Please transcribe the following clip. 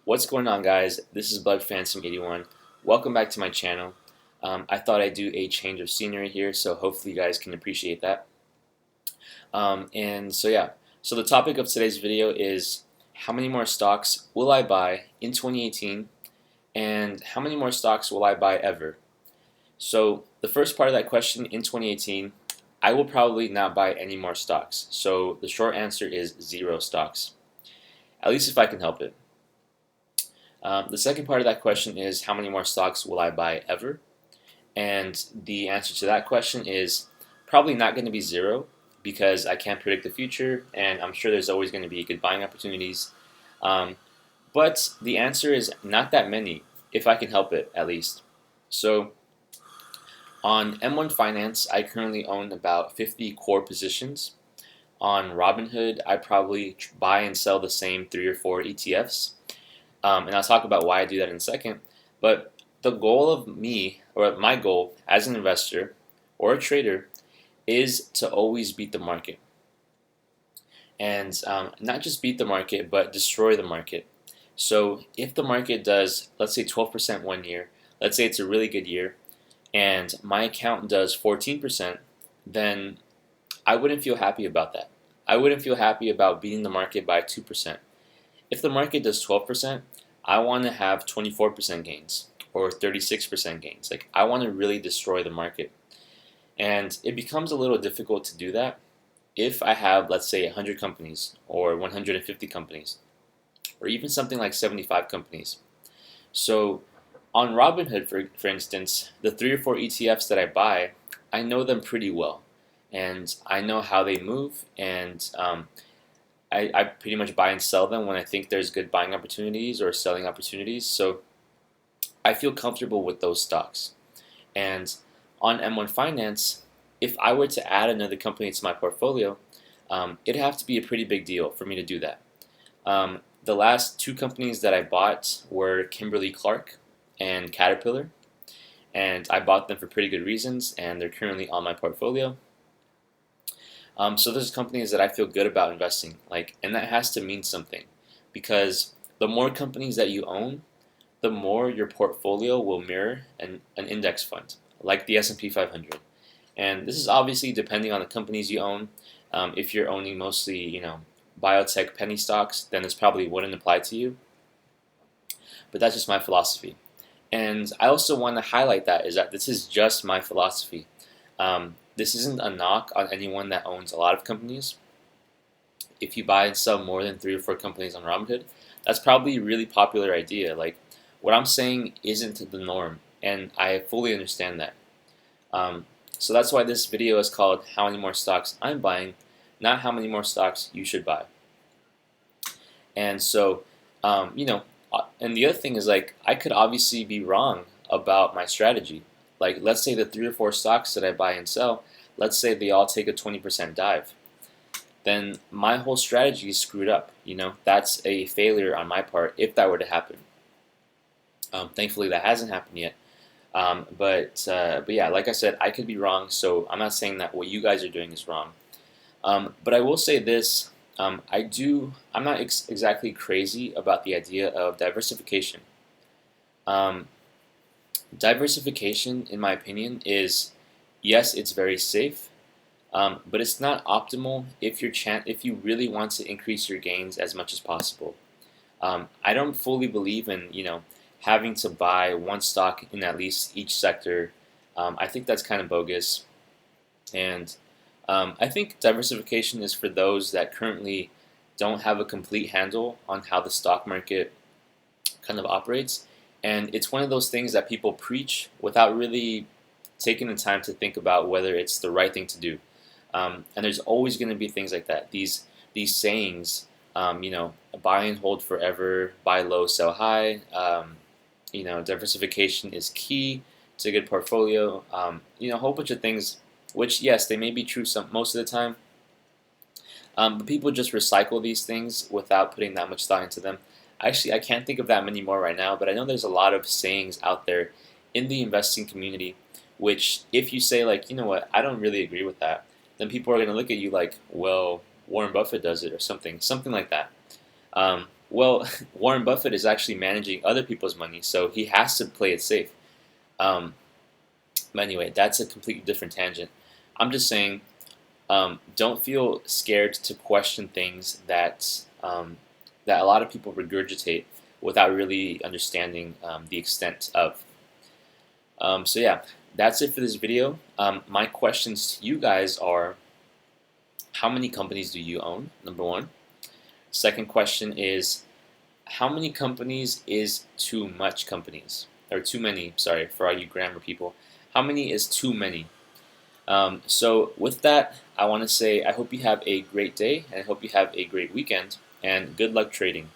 What's going on, guys? This is Bug Phantom 81. Welcome back to my channel. I thought I'd do a change of scenery here, so hopefully you guys can appreciate that. So the topic of today's video is how many more stocks will I buy in 2018, and how many more stocks will I buy ever? So the first part of that question, in 2018, I will probably not buy any more stocks. So the short answer is 0 stocks, at least if I can help it. The second part of that question is how many more stocks will I buy ever? And the answer to that question is probably not going to be 0, because I can't predict the future, and I'm sure there's always going to be good buying opportunities. But the answer is not that many, if I can help it, at least. So on M1 Finance, I currently own about 50 core positions. On Robinhood, I probably buy and sell the same 3 or 4 ETFs. And I'll talk about why I do that in a second. But the goal of me, or my goal as an investor or a trader, is to always beat the market. And not just beat the market, but destroy the market. So if the market does, let's say 12% one year, let's say it's a really good year, and my account does 14%, then I wouldn't feel happy about that. I wouldn't feel happy about beating the market by 2%. If the market does 12%, I want to have 24% gains or 36% gains. Like, I want to really destroy the market. And it becomes a little difficult to do that if I have, let's say, 100 companies or 150 companies or even something like 75 companies. So on Robinhood, for instance, the 3 or 4 ETFs that I buy, I know them pretty well. And I know how they move, and I pretty much buy and sell them when I think there's good buying opportunities or selling opportunities. So I feel comfortable with those stocks. And on M1 Finance, if I were to add another company to my portfolio, it'd have to be a pretty big deal for me to do that. The last 2 companies that I bought were Kimberly-Clark and Caterpillar, and I bought them for pretty good reasons, and they're currently on my portfolio. So there's companies that I feel good about investing, and that has to mean something, because the more companies that you own, the more your portfolio will mirror an index fund, like the S&P 500. And this is obviously depending on the companies you own. If you're owning mostly, biotech penny stocks, then this probably wouldn't apply to you. But that's just my philosophy. And I also want to highlight that this is just my philosophy. This isn't a knock on anyone that owns a lot of companies. If you buy and sell more than 3 or 4 companies on Robinhood, that's probably a really popular idea. Like, what I'm saying isn't the norm, and I fully understand that. So that's why this video is called How Many More Stocks I'm Buying, not how many more stocks you should buy. And so, and the other thing is, I could obviously be wrong about my strategy. Like, let's say the 3 or 4 stocks that I buy and sell, let's say they all take a 20% dive. Then my whole strategy is screwed up. That's a failure on my part if that were to happen. Thankfully, that hasn't happened yet. But yeah, like I said, I could be wrong, so I'm not saying that what you guys are doing is wrong. But I will say this, I'm not exactly crazy about the idea of diversification. Diversification, in my opinion, is, yes, it's very safe, but it's not optimal if you really want to increase your gains as much as possible. I don't fully believe in having to buy one stock in at least each sector. I think that's kind of bogus, and I think diversification is for those that currently don't have a complete handle on how the stock market kind of operates. And it's one of those things that people preach without really taking the time to think about whether it's the right thing to do. And there's always going to be things like that. These sayings, buy and hold forever, buy low, sell high. Diversification is key to a good portfolio. A whole bunch of things, which, yes, they may be true most of the time. But people just recycle these things without putting that much thought into them. Actually, I can't think of that many more right now, but I know there's a lot of sayings out there in the investing community, which if you say, you know what, I don't really agree with that, then people are going to look at you like, well, Warren Buffett does it or something like that. Well, Warren Buffett is actually managing other people's money, so he has to play it safe. Um, but anyway, that's a completely different tangent. I'm just saying, don't feel scared to question things that a lot of people regurgitate without really understanding the extent of. So yeah, that's it for this video. My questions to you guys are: how many companies do you own? Number one. Second question is, how many companies is too much companies? Or too many, sorry, for all you grammar people. How many is too many? So with that, I want to say I hope you have a great day and I hope you have a great weekend and good luck trading.